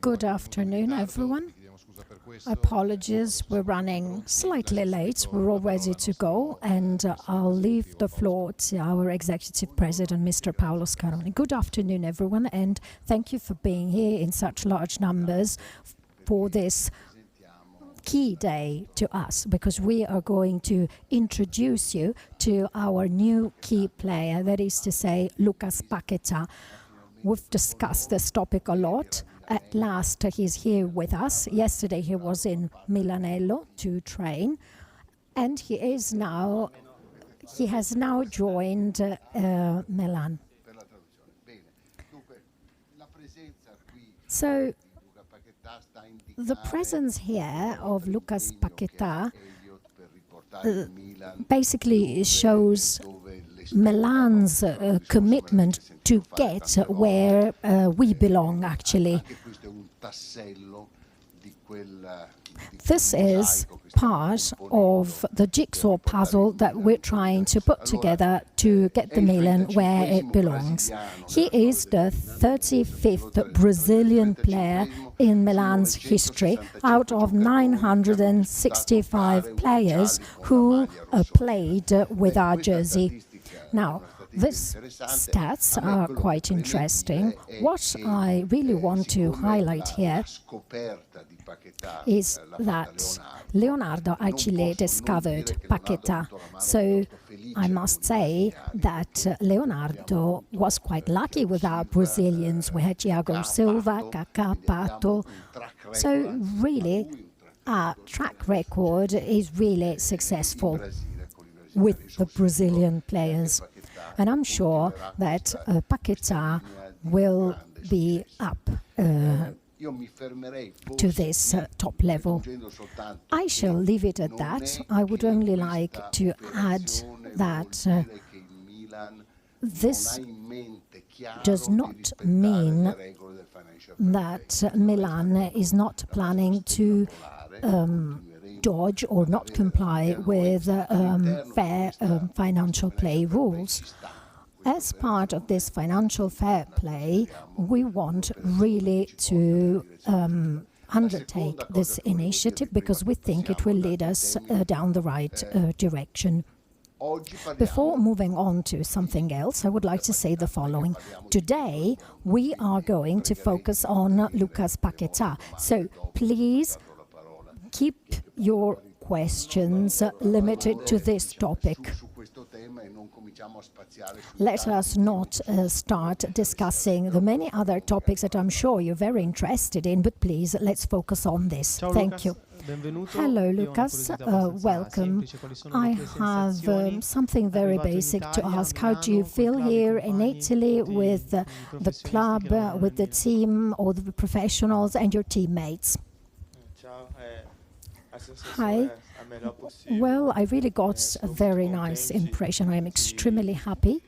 Good afternoon, everyone. Apologies, we're running slightly late. We're all ready to go, and I'll leave the floor to our Executive President, Mr. Paolo Scaroni. Good afternoon, everyone, and thank you for being here in such large numbers for this key day to us, because we are going to introduce you to our new key player, that is to say, Lucas Paquetá. We've discussed this topic a lot. At last, he's here with us. Yesterday, he was in Milanello to train, and he has now joined Milan. So, the presence here of Lucas Paquetá basically shows Milan's commitment to get where we belong, actually. This is part of the jigsaw puzzle that we're trying to put together to get the Milan where it belongs. He is the 35th Brazilian player in Milan's history out of 965 players who played with our jersey. Now, these stats are quite interesting. What I really want to highlight here is that Leonardo actually discovered Paquetá. So I must say that Leonardo was quite lucky with our Brazilians. We had Thiago Silva, Kaká, Pato. So really, our track record is really successful with the Brazilian players. And I'm sure that Paquetá will be up to this top level. I shall leave it at that. I would only like to add that this does not mean that Milan is not planning to dodge or not comply with fair financial play rules. As part of this financial fair play, we want really to undertake this initiative because we think it will lead us down the right direction. Before moving on to something else, I would like to say the following. Today, we are going to focus on Lucas Paquetá. So please keep your questions limited to this topic. Let us not start discussing the many other topics that I'm sure you're very interested in, but please, let's focus on this. Thank you. Hello, Lucas. Welcome. I have something very basic to ask. How do you feel here in Italy with the club, with the team, all the professionals and your teammates? Hi. Well, I really got a very nice impression. I am extremely happy.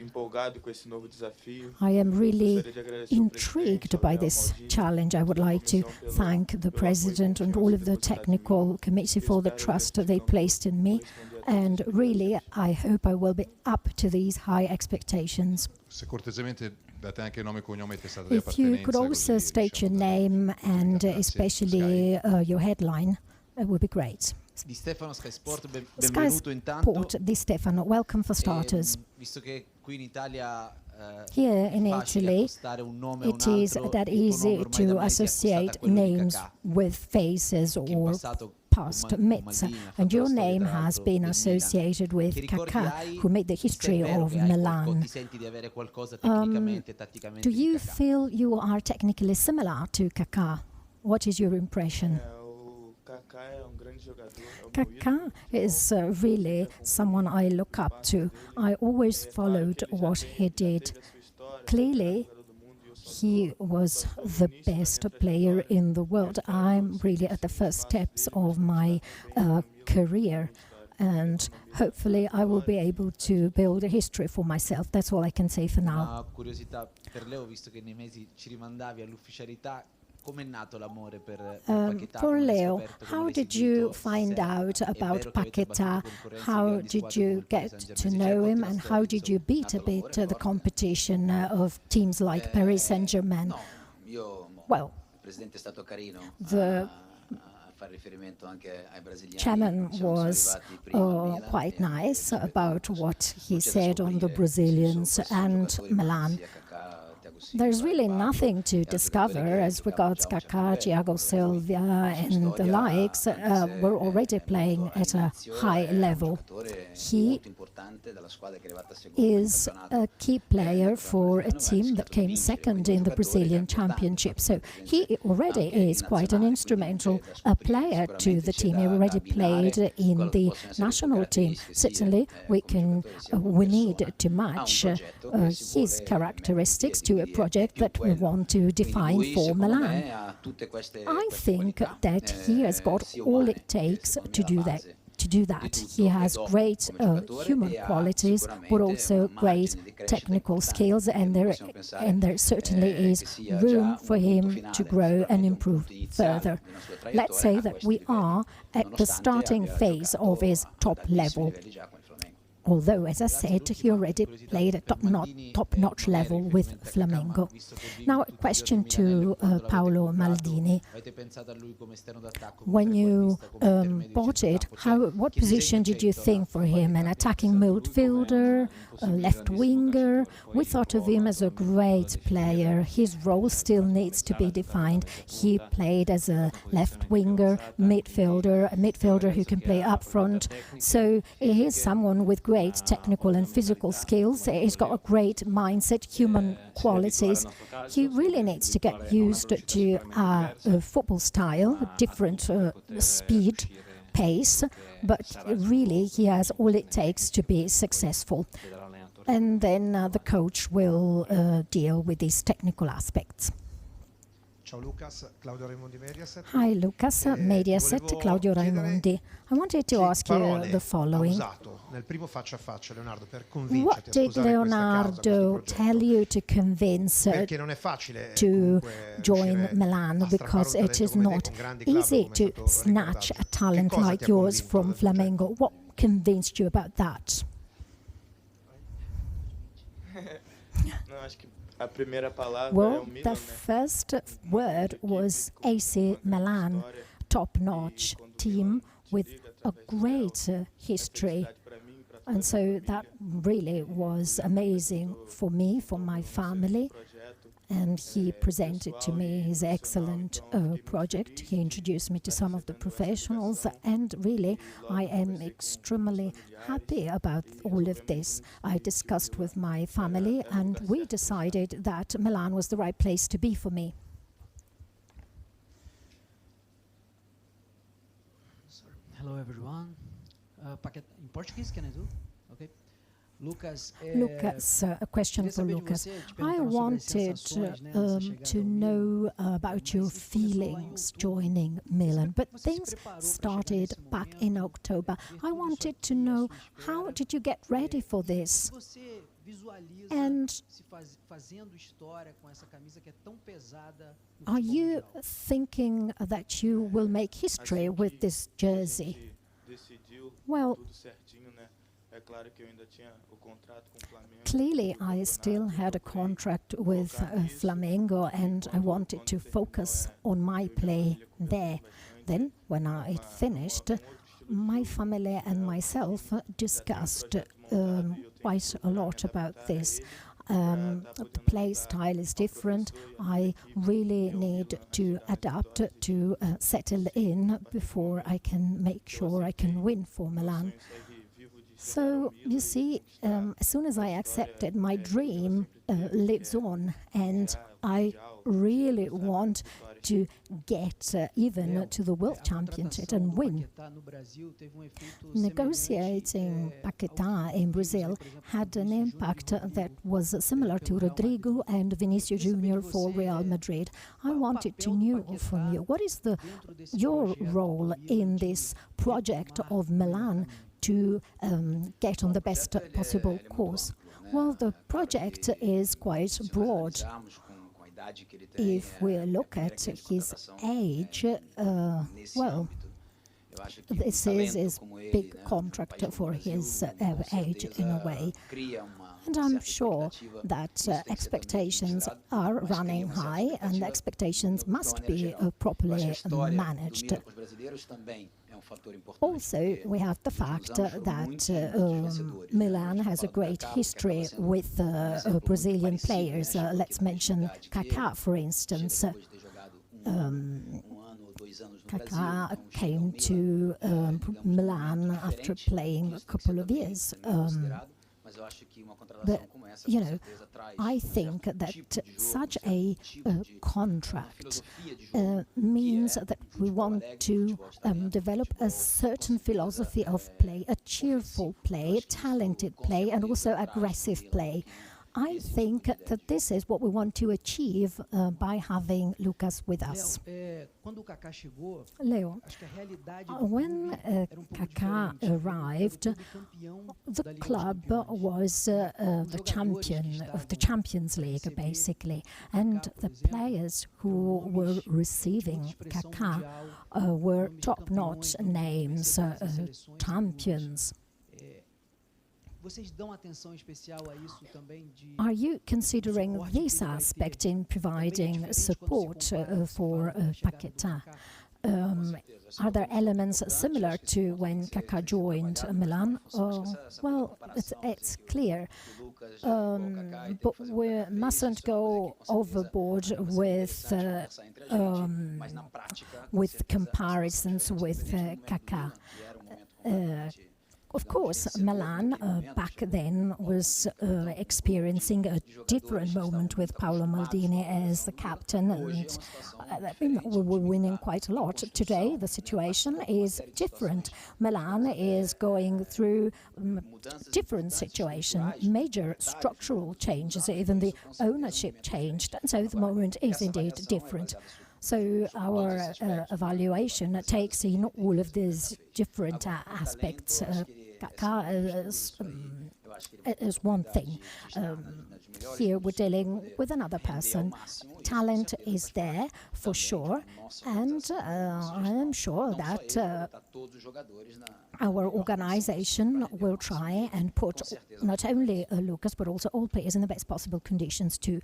I am really intrigued by this challenge. I would like to thank the President and all of the technical committee for the trust they placed in me. And really, I hope I will be up to these high expectations. If you could also state your name and especially your headline, it would be great. Sky Sport, Di Stefano, welcome for starters. Here in Italy, it is that easy to associate names with faces or past myths, and your name has been associated with Kaká, who made the history of Milan. Do you feel you are technically similar to Kaká? What is your impression? Kaká is really someone I look up to. I always followed what he did. Clearly, he was the best player in the world. I'm really at the first steps of my career, and hopefully I will be able to build a history for myself. That's all I can say for now. For Leo, how did you find out about Paquetá? How did you get to know him, and how did you beat a bit the competition of teams like Paris Saint-Germain? Well, the chairman was quite nice about what he said on the Brazilians and Milan. There's really nothing to discover as regards Kaká, Thiago Silva and the likes were already playing at a high level. He is a key player for a team that came second in the Brazilian Championship. So he already is quite an instrumental player to the team. He already played in the national team. Certainly we need to match his characteristics to a project that we want to define for Milan. I think that he has got all it takes to do that. He has great human qualities, but also great technical skills, and there certainly is room for him to grow and improve further. Let's say that we are at the starting phase of his top level. Although, as I said, he already played at top-notch level with Flamengo. Now, a question to Paolo Maldini. When you bought it, what position did you think for him? An attacking midfielder, a left winger? We thought of him as a great player. His role still needs to be defined. He played as a left winger, a midfielder who can play up front. So he is someone with great technical and physical skills. He's got a great mindset, human qualities. He really needs to get used to a football style, different speed, pace, but really he has all it takes to be successful. And then the coach will deal with these technical aspects. Hi, Lucas, Mediaset, Claudio Raimondi. I wanted to ask you the following. What did Leonardo tell you to convince to join Milan? Because it is not easy to snatch a talent like yours from Flamengo. What convinced you about that? Well, the first word was AC Milan, top-notch team with a great history. And so that really was amazing for me, for my family. And he presented to me his excellent project. He introduced me to some of the professionals, and really I am extremely happy about all of this. I discussed with my family and we decided that Milan was the right place to be for me. Hello everyone. In Portuguese, can I do? Okay. Lucas, a question for Lucas. I wanted to know about your feelings joining Milan, but things started back in October. I wanted to know, how did you get ready for this? And are you thinking that you will make history with this jersey? Well, clearly, I still had a contract with Flamengo and I wanted to focus on my play there. Then, when I finished, my family and myself discussed quite a lot about this. The play style is different. I really need to adapt to settle in before I can make sure I can win for Milan. So, you see, as soon as I accepted, my dream lives on, and I really want to get even to the World Championship and win. Negotiating Paquetá in Brazil had an impact that was similar to Rodrigo and Vinicius Junior for Real Madrid. I wanted to know from you, what is your role in this project of Milan to get on the best possible course? Well, the project is quite broad. If we look at his age, well, this is his big contract for his age in a way. And I'm sure that expectations are running high and expectations must be properly managed. Also, we have the fact that Milan has a great history with Brazilian players. Let's mention Kaká, for instance. Kaká came to Milan after playing a couple of years. But, you know, I think that such a contract means that we want to develop a certain philosophy of play, a cheerful play, talented play, and also aggressive play. I think that this is what we want to achieve by having Lucas with us. Leo, when Kaká arrived, the club was the champion of the Champions League, basically, and the players who were receiving Kaká were top-notch names, champions. Are you considering this aspect in providing support for Paquetá? Are there elements similar to when Kaká joined Milan? Well, it's clear, but we mustn't go overboard with comparisons with Kaká. Of course, Milan back then was experiencing a different moment with Paolo Maldini as the captain, and we were winning quite a lot. Today, the situation is different. Milan is going through different situation, major structural changes, even the ownership changed, and so the moment is indeed different. So our evaluation takes in all of these different aspects. Kaká is one thing. Here we're dealing with another person. Talent is there for sure, and I am sure that our organization will try and put not only Lucas but also all players in the best possible conditions to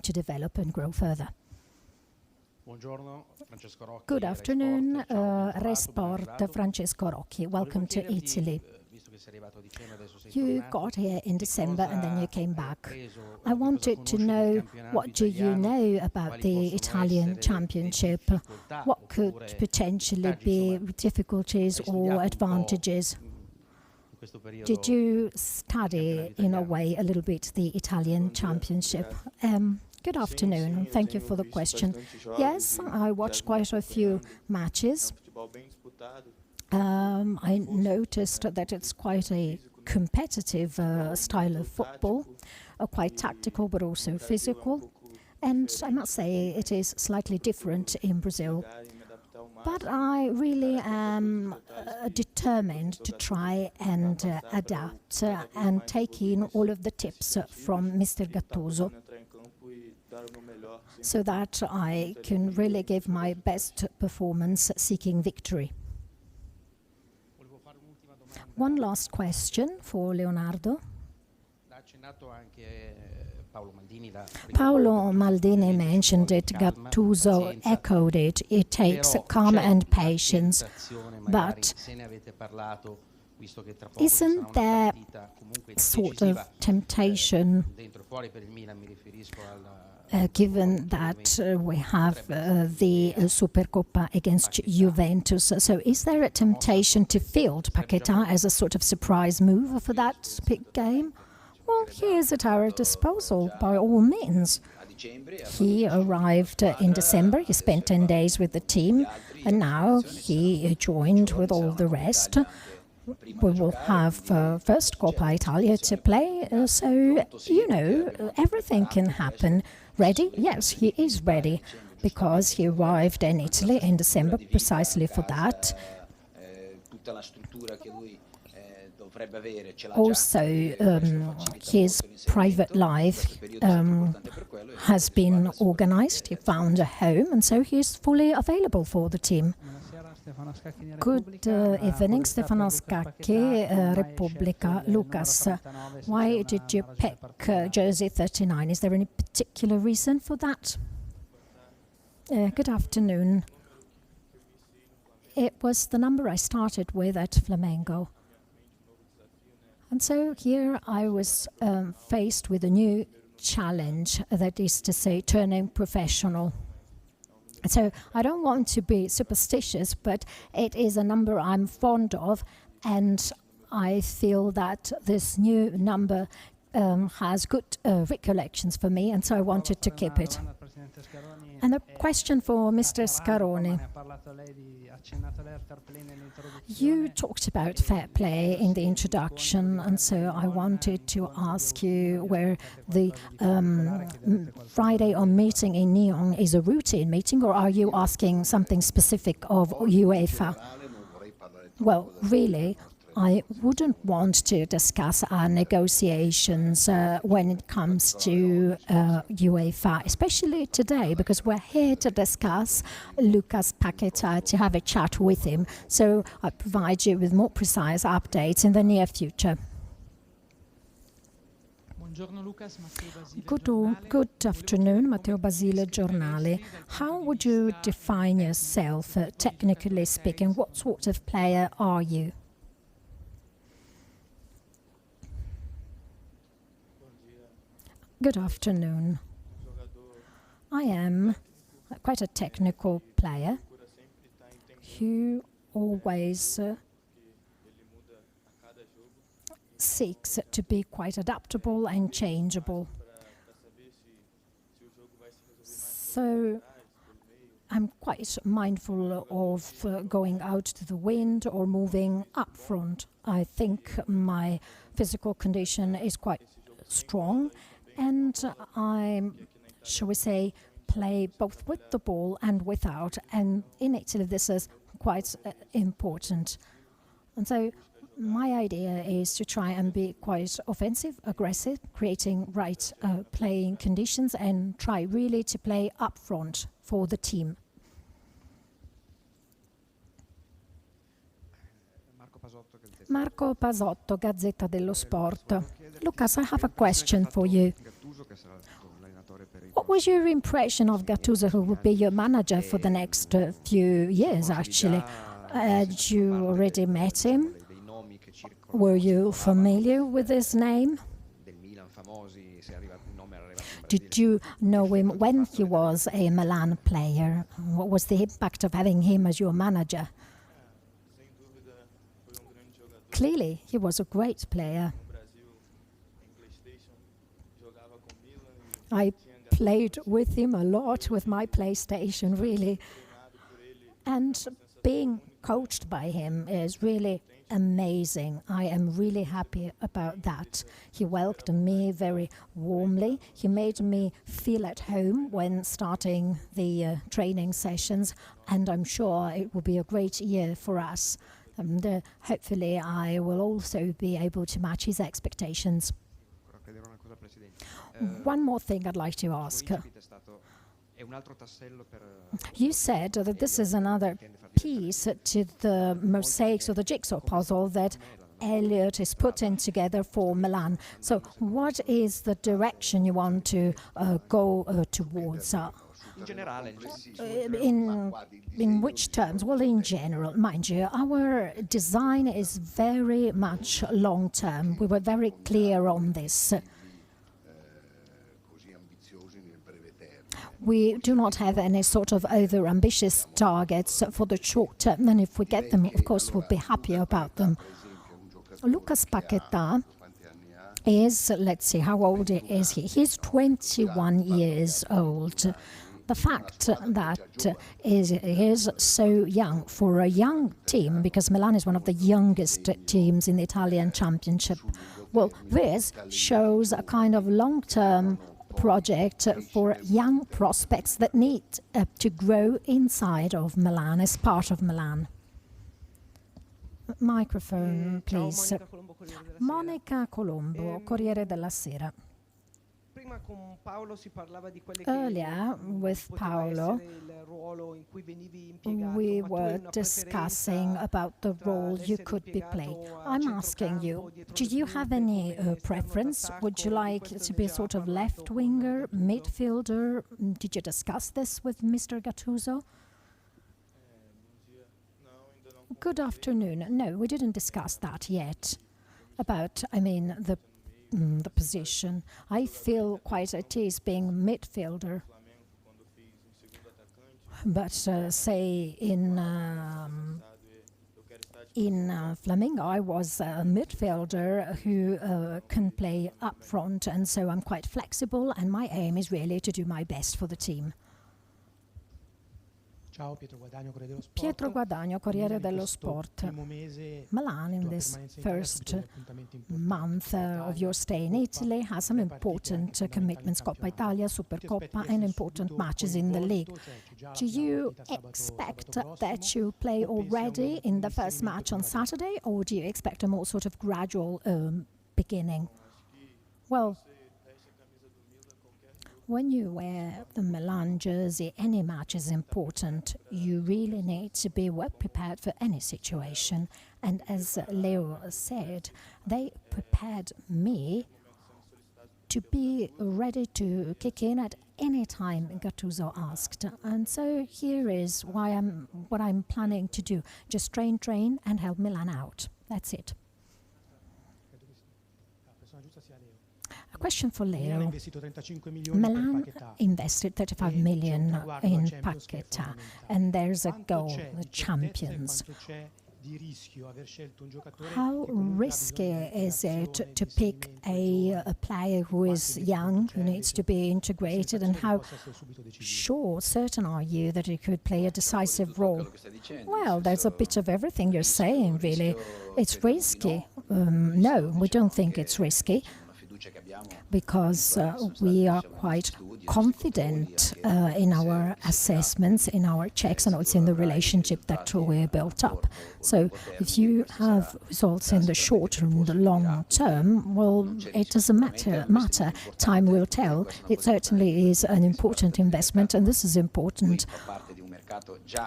develop and grow further. Good afternoon, Resport, Francesco Rocchi. Welcome to Italy. You got here in December and then you came back. I wanted to know, what do you know about the Italian Championship? What could potentially be difficulties or advantages? Did you study, in a way, a little bit the Italian Championship? Good afternoon, and thank you for the question. Yes, I watched quite a few matches. I noticed that it's quite a competitive style of football, quite tactical but also physical. And I must say it is slightly different in Brazil. But I really am determined to try and adapt and take in all of the tips from Mr. Gattuso, so that I can really give my best performance seeking victory. One last question for Leonardo. Paolo Maldini mentioned it, Gattuso echoed it. It takes calm and patience, but isn't there sort of temptation, given that we have the Supercoppa against Juventus, so is there a temptation to field Paquetá as a sort of surprise move for that big game? Well, he is at our disposal, by all means. He arrived in December, he spent 10 days with the team, and now he joined with all the rest. We will have first Coppa Italia to play, so, you know, everything can happen. Ready? Yes, he is ready, because he arrived in Italy in December precisely for that. Also, his private life has been organized. He found a home, and so he is fully available for the team. Good evening, Stefano Scacchi, Repubblica. Lucas, why did you pick jersey 39? Is there any particular reason for that? Good afternoon. It was the number I started with at Flamengo. And so here I was faced with a new challenge, that is to say, turning professional. So I don't want to be superstitious, but it is a number I'm fond of, and I feel that this new number has good recollections for me, and so I wanted to keep it. And a question for Mr. Scaroni. You talked about fair play in the introduction, and so I wanted to ask you where the Friday on meeting in Nyon is a routine meeting, or are you asking something specific of UEFA? Well, really, I wouldn't want to discuss our negotiations when it comes to UEFA, especially today, because we're here to discuss Lucas Paquetá, to have a chat with him. So I'll provide you with more precise updates in the near future. Good afternoon, Matteo Basile, Giornale. How would you define yourself, technically speaking? What sort of player are you? Good afternoon. I am quite a technical player who always seeks to be quite adaptable and changeable. So I'm quite mindful of going out to the wind or moving up front. I think my physical condition is quite strong, and I, shall we say, play both with the ball and without. And in Italy, this is quite important. And so my idea is to try and be quite offensive, aggressive, creating right playing conditions, and try really to play up front for the team. Marco Pasotto, Gazzetta dello Sport. Lucas, I have a question for you. What was your impression of Gattuso, who will be your manager for the next few years, actually? Had you already met him? Were you familiar with his name? Did you know him when he was a Milan player? What was the impact of having him as your manager? Clearly, he was a great player. I played with him a lot with my PlayStation, really. And being coached by him is really amazing. I am really happy about that. He welcomed me very warmly. He made me feel at home when starting the training sessions, and I'm sure it will be a great year for us. And hopefully I will also be able to match his expectations. One more thing I'd like to ask. You said that this is another piece to the mosaics or the jigsaw puzzle that Elliot is putting together for Milan. So what is the direction you want to go towards? In which terms? Well, in general, mind you, our design is very much long-term. We were very clear on this. We do not have any sort of over-ambitious targets for the short term, and if we get them, of course, we'll be happy about them. Lucas Paquetá is, let's see, how old is he? He's 21 years old. The fact that he is so young for a young team, because Milan is one of the youngest teams in the Italian Championship, well, this shows a kind of long-term project for young prospects that need to grow inside of Milan, as part of Milan. Microphone, please. Monica Colombo, Corriere della Sera. Earlier, with Paolo, we were discussing about the role you could be playing. I'm asking you, do you have any preference? Would you like to be a sort of left-winger, midfielder? Did you discuss this with Mr. Gattuso? Good afternoon. No, we didn't discuss that yet. About, the position. I feel quite at ease being midfielder. But say in Flamengo, I was a midfielder who can play up front, and so I'm quite flexible, and my aim is really to do my best for the team. Pietro Guadagno, Corriere dello Sport. Milan, in this first month of your stay in Italy, has some important commitments, Coppa Italia, Supercoppa, and important matches in the league. Do you expect that you play already in the first match on Saturday, or do you expect a more sort of gradual beginning? Well, when you wear the Milan jersey, any match is important. You really need to be well prepared for any situation. And as Leo said, they prepared me to be ready to kick in at any time Gattuso asked. And so here is what I'm planning to do. Just train, and help Milan out. That's it. A question for Leo. Milan invested 35 million in Paquetá, and there's a goal, the champions. How risky is it to pick a player who is young, who needs to be integrated, and how certain are you that he could play a decisive role? Well, there's a bit of everything you're saying, really. It's risky. No, we don't think it's risky, because we are quite confident in our assessments, in our checks, and also in the relationship that we built up. So if you have results in the short and the long term, well, it doesn't matter. Time will tell. It certainly is an important investment, and this is important.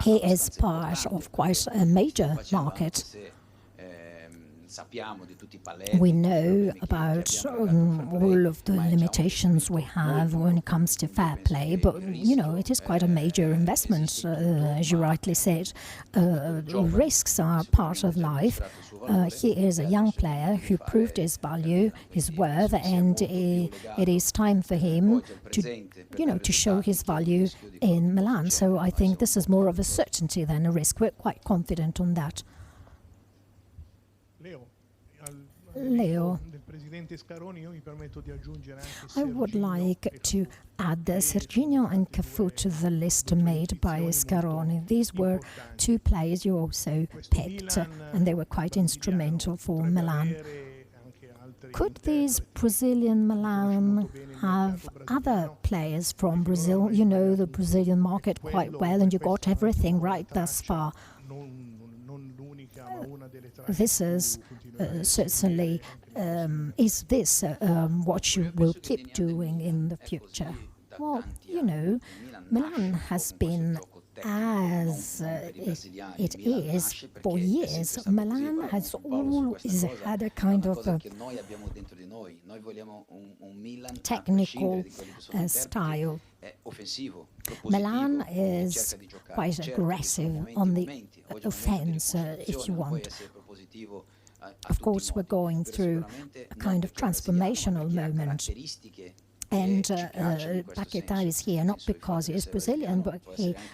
He is part of quite a major market. We know about all of the limitations we have when it comes to fair play, but, it is quite a major investment, as you rightly said. Risks are part of life. He is a young player who proved his value, his worth, and it is time for him to show his value in Milan. So I think this is more of a certainty than a risk. We're quite confident on that. Leo, I would like to add Serginho and Cafu to the list made by Scaroni. These were two players you also picked, and they were quite instrumental for Milan. Could these Brazilian Milan have other players from Brazil? You know the Brazilian market quite well, and you got everything right thus far. This is certainly, is this what you will keep doing in the future? Well, Milan has been as it is for years. Milan has always had a kind of technical style. Milan is quite aggressive on the offense, if you want. Of course, we're going through a kind of transformational moment. And Paquetá is here not because he is Brazilian, but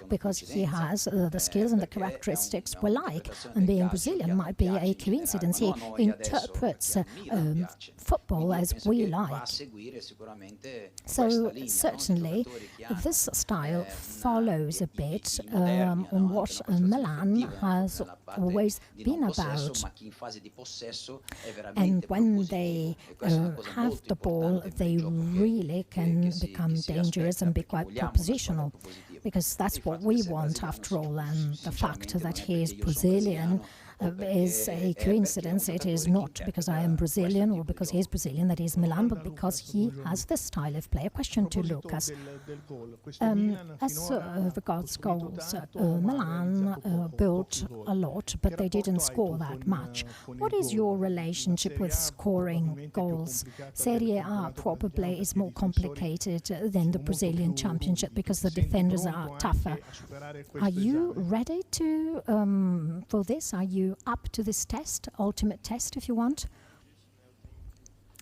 because he has the skills and the characteristics we like. And being Brazilian might be a coincidence. He interprets football as we like. So certainly this style follows a bit on what Milan has always been about. And when they have the ball, they really can become dangerous and be quite propositional, because that's what we want after all. And the fact that he is Brazilian is a coincidence. It is not because I am Brazilian or because he's Brazilian that he's Milan, but because he has this style of play. A question to Lucas. As regards goals, Milan built a lot, but they didn't score that much. What is your relationship with scoring goals? Serie A probably is more complicated than the Brazilian Championship because the defenders are tougher. Are you ready to for this? Are you up to this test, ultimate test, if you want?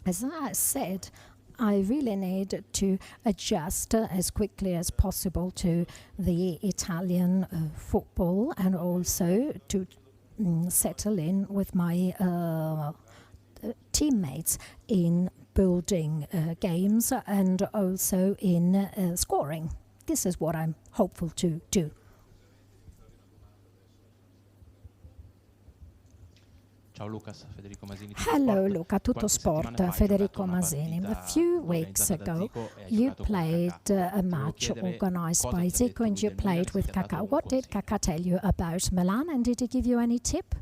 As I said, I really need to adjust as quickly as possible to the Italian football and also to settle in with my teammates in building games and also in scoring. This is what I'm hopeful to do. Hello Luca, Tutto Sport, Federico Masini. A few weeks ago you played a match organized by Zico and you played with Kaká. What did Kaká tell you about Milan and did he give you any tip?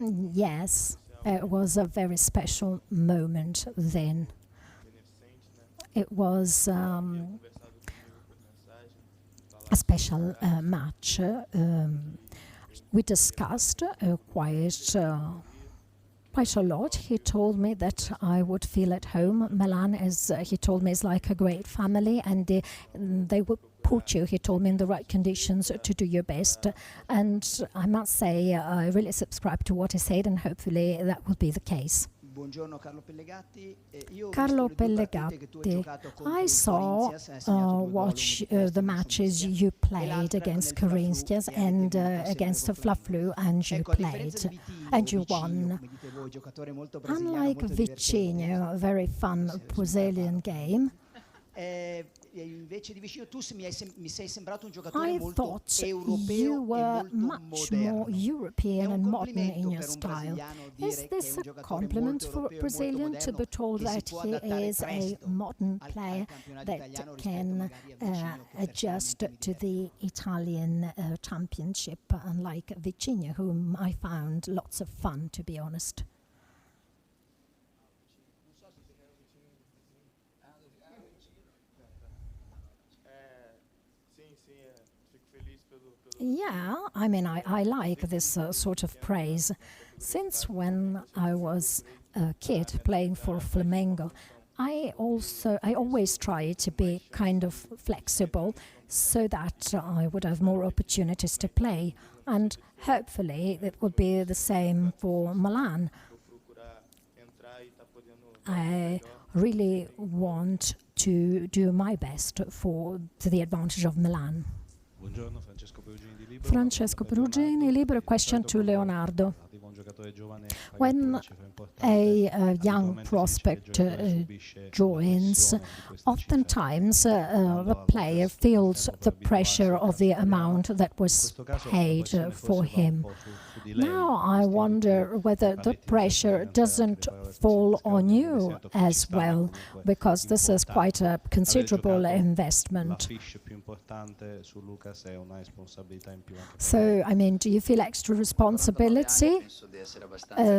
Yes, it was a very special moment then. It was a special match. We discussed quite a lot. He told me that I would feel at home. Milan is, he told me, is like a great family, and they would put you, he told me, in the right conditions to do your best. And I must say, I really subscribe to what he said, and hopefully that will be the case. Carlo Pellegatti, I saw the matches you played against Corinthians and against Fla-Flu, and you played and you won. Unlike Vicinho, a very fun Brazilian game, I thought you were much more European and modern in your style. Is this a compliment for a Brazilian to be told that he is a modern player that can adjust to the Italian championship, unlike Vicinho, whom I found lots of fun, to be honest? Yeah, I mean, I like this sort of praise. Since when I was a kid playing for Flamengo, I always try to be kind of flexible so that I would have more opportunities to play. And hopefully it will be the same for Milan. I really want to do my best to the advantage of Milan. Francesco Perugini, Libero. Question to Leonardo. When a young prospect joins, oftentimes the player feels the pressure of the amount that was paid for him. Now I wonder whether the pressure doesn't fall on you as well, because this is quite a considerable investment. So, I mean, do you feel extra responsibility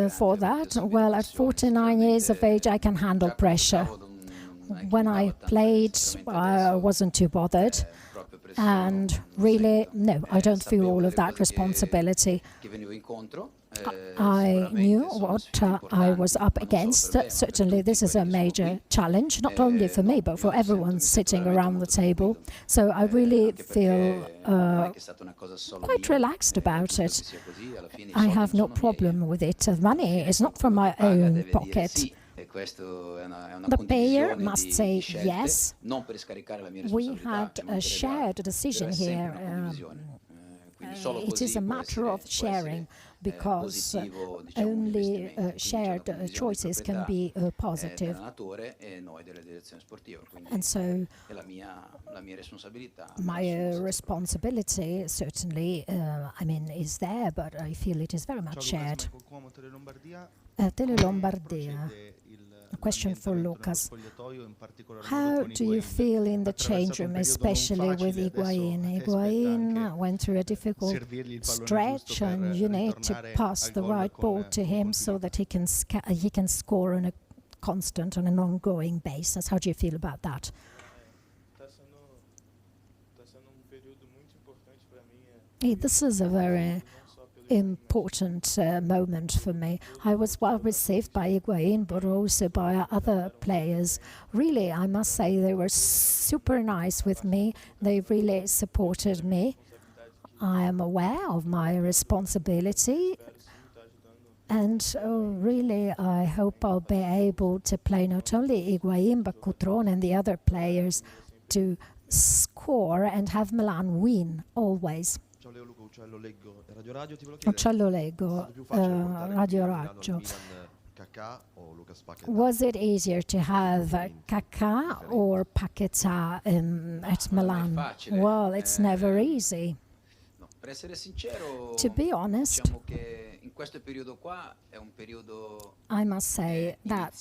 for that? Well, at 49 years of age, I can handle pressure. When I played, I wasn't too bothered. And really, no, I don't feel all of that responsibility. I knew what I was up against. Certainly, this is a major challenge, not only for me, but for everyone sitting around the table. So I really feel quite relaxed about it. I have no problem with it. Money is not from my own pocket. The payer must say yes. We had a shared decision here. It is a matter of sharing, because only shared choices can be positive. And so my responsibility certainly, I mean, is there, but I feel it is very much shared. Tele Lombardia. A question for Lucas. How do you feel in the change room, especially with Higuain? Higuain went through a difficult stretch, and you need to pass the right ball to him so that he can score on a constant, on an ongoing basis. How do you feel about that? This is a very important moment for me. I was well received by Higuain, but also by other players. Really, I must say they were super nice with me. They really supported me. I am aware of my responsibility, and really I hope I'll be able to play not only Higuain but Coutron and the other players to score and have Milan win always. Uccello Leggo, Radio Raggio. Was it easier to have Kaká or Paquetá at Milan? Well, it's never easy. To be honest, I must say that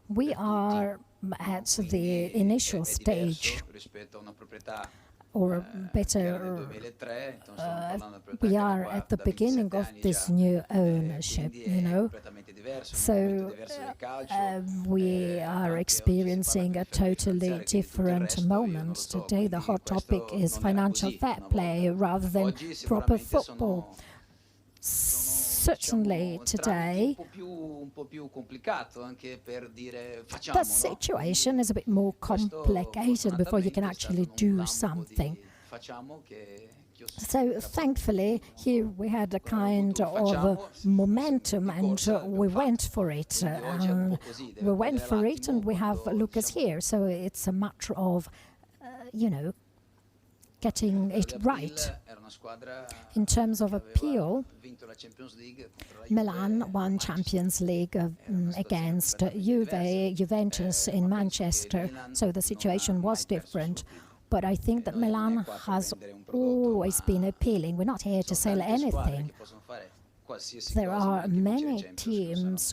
we are at the initial stage, or better, we are at the beginning of this new ownership, you know. So we are experiencing a totally different moment. Today the hot topic is financial fair play rather than proper football. Certainly today the situation is a bit more complicated before you can actually do something. So thankfully here we had a kind of momentum, and we went for it. And we have Lucas here, so it's a matter of you know, getting it right. In terms of appeal, Milan won Champions League against Juventus in Manchester, so the situation was different. But I think that Milan has always been appealing. We're not here to sell anything. There are many teams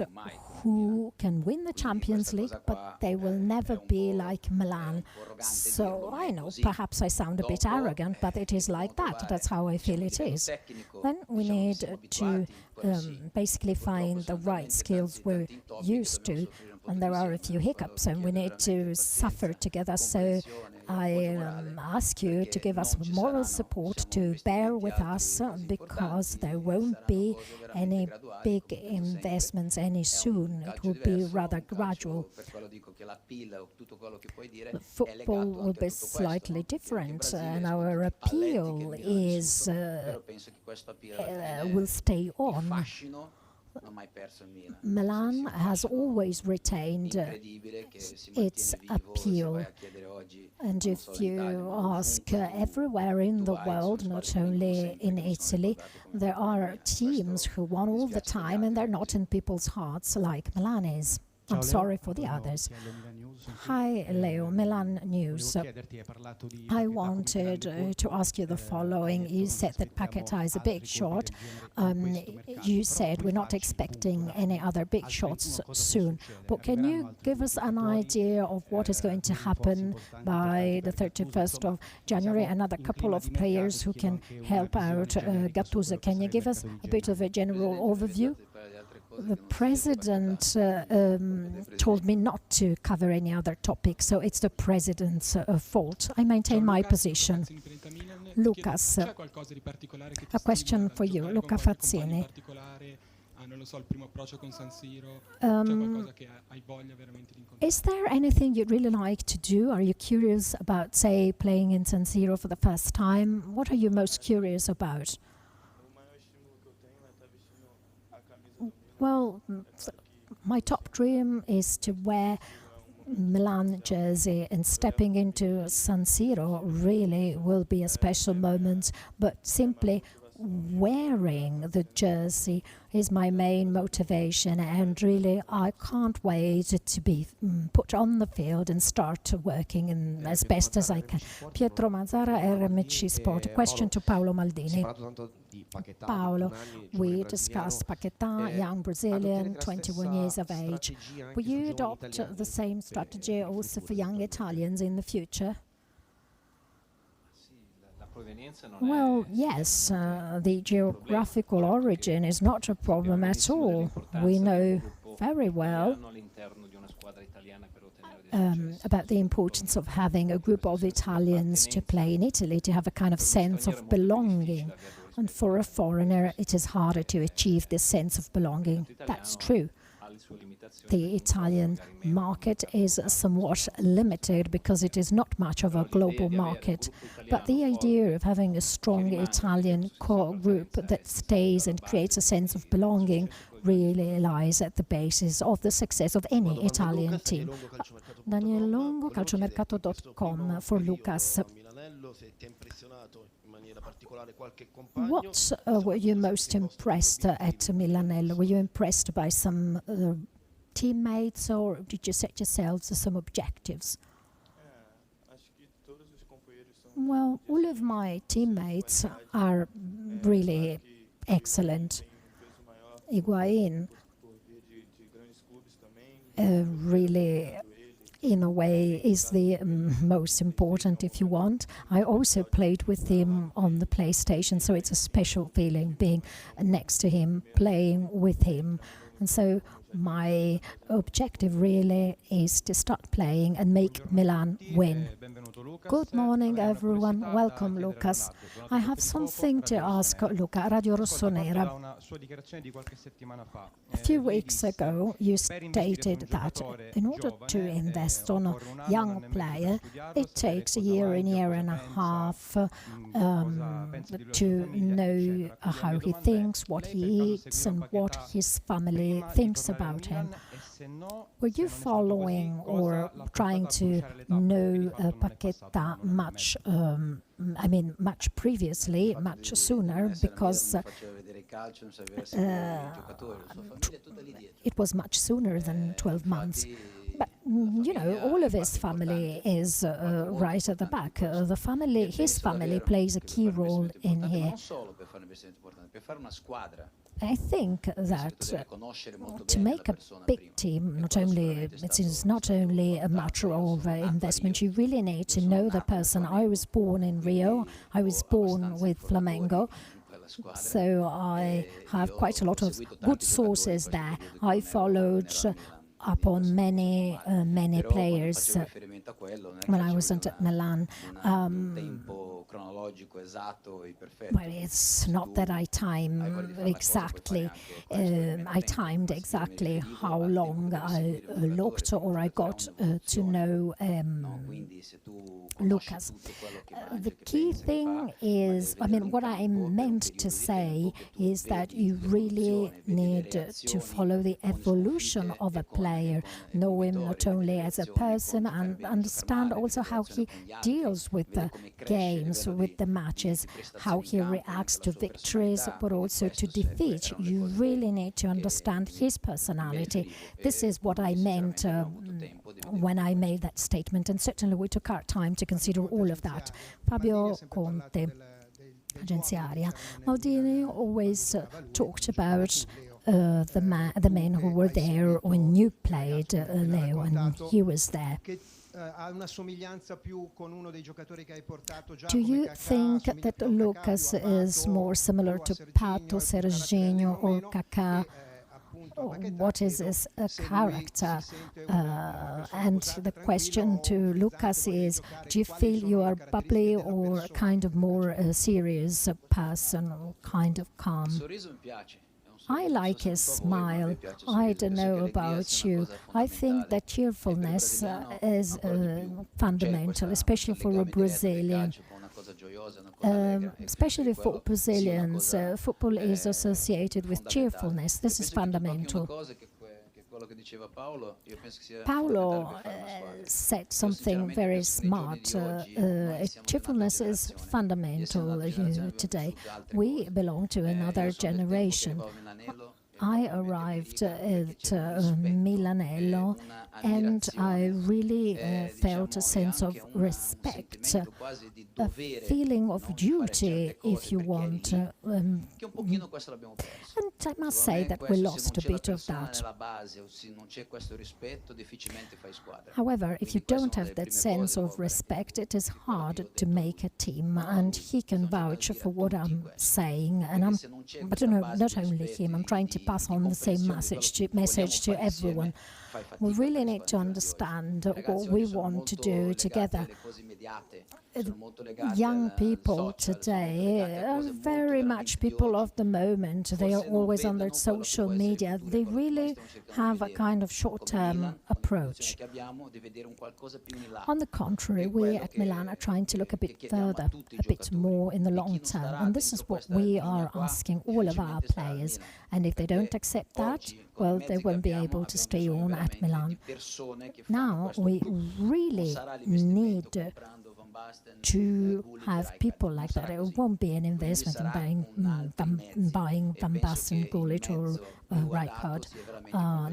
who can win the Champions League, but they will never be like Milan. So I know, perhaps I sound a bit arrogant, but it is like that. That's how I feel it is. Then we need to basically find the right skills we're used to, and there are a few hiccups, and we need to suffer together. So I ask you to give us moral support, to bear with us, because there won't be any big investments any soon. It will be rather gradual. The football will be slightly different, and our appeal is will stay on. Milan has always retained its appeal, and if you ask everywhere in the world, not only in Italy, there are teams who won all the time and they're not in people's hearts like Milan is. I'm sorry for the others. Hi, Leo, Milan News. I wanted to ask you the following. You said that Paquetá is a big shot. You said we're not expecting any other big shots soon. But can you give us an idea of what is going to happen by the 31st of January? Another couple of players who can help out Gattuso. Can you give us a bit of a general overview? The president told me not to cover any other topic, so it's the president's fault. I maintain my position. Lucas, a question for you, Luca Fazzini. Is there anything you'd really like to do? Are you curious about, say, playing in San Siro for the first time? What are you most curious about? Well, my top dream is to wear Milan jersey, and stepping into San Siro really will be a special moment, but simply wearing the jersey is my main motivation, and really I can't wait to be put on the field and start working as best as I can. Pietro Mazzara, RMC Sport. Question to Paolo Maldini. Paolo, we discussed Paquetá, young Brazilian, 21 years of age. Will you adopt the same strategy also for young Italians in the future? Well, yes, the geographical origin is not a problem at all. We know very well about the importance of having a group of Italians to play in Italy, to have a kind of sense of belonging. And for a foreigner, it is harder to achieve this sense of belonging. That's true. The Italian market is somewhat limited because it is not much of a global market. But the idea of having a strong Italian core group that stays and creates a sense of belonging really lies at the basis of the success of any Italian team. Daniel Longo, calciomercato.com for Lucas. What were you most impressed at Milanello? Were you impressed by some teammates, or did you set yourselves some objectives? Well, all of my teammates are really excellent. Higuain really, in a way, is the most important, if you want. I also played with him on the PlayStation, so it's a special feeling being next to him, playing with him. And so my objective really is to start playing and make Milan win. Good morning, everyone. Welcome, Lucas. I have something to ask Luca, Radio Rossonera. A few weeks ago, you stated that in order to invest on a young player, it takes a year and a half to know how he thinks, what he eats, and what his family thinks about him. Were you following or trying to know Paquetá much, much previously, much sooner, because it was much sooner than 12 months. But, you know, all of his family is right at the back. His family plays a key role in here. I think that to make a big team, it is not only a matter of investment. You really need to know the person. I was born in Rio. I was born with Flamengo. So I have quite a lot of good sources there. I followed up on many players when I was at Milan. Well, it's not that I timed exactly how long I looked or I got to know Lucas. The key thing is, what I meant to say is that you really need to follow the evolution of a player, know him not only as a person and understand also how he deals with the games, with the matches, how he reacts to victories, but also to defeat. You really need to understand his personality. This is what I meant when I made that statement, and certainly we took our time to consider all of that. Fabio Conte, Agenziaria. Maldini always talked about the men who were there when you played, Leo, and he was there. Do you think that Lucas is more similar to Pato, Serginho, or Kaká? What is his character? And the question to Lucas is, do you feel you are bubbly or kind of more a serious person, or kind of calm? I like his smile. I don't know about you. I think that cheerfulness is fundamental, especially for a Brazilian. Especially for Brazilians, football is associated with cheerfulness. This is fundamental. Paolo said something very smart. Cheerfulness is fundamental today. We belong to another generation. I arrived at Milanello and I really felt a sense of respect, a feeling of duty, if you want. And I must say that we lost a bit of that. However, if you don't have that sense of respect, it is hard to make a team, and he can vouch for what I'm saying. But not only him, I'm trying to pass on the same message to everyone. We really need to understand what we want to do together. Young people today are very much people of the moment. They are always on their social media. They really have a kind of short-term approach. On the contrary, we at Milan are trying to look a bit further, a bit more in the long term. And this is what we are asking all of our players. And if they don't accept that, well, they won't be able to stay on at Milan. Now, we really need to have people like that. It won't be an investment in buying Van Basten, Gullit or Rijkaard.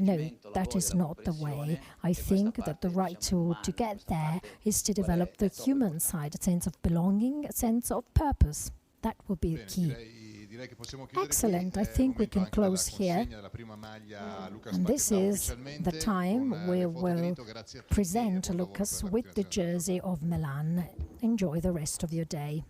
No, that is not the way. I think that the right tool to get there is to develop the human side, a sense of belonging, a sense of purpose. That will be key. Excellent. I think we can close here. And this is the time we will present Lucas with the jersey of Milan. Enjoy the rest of your day.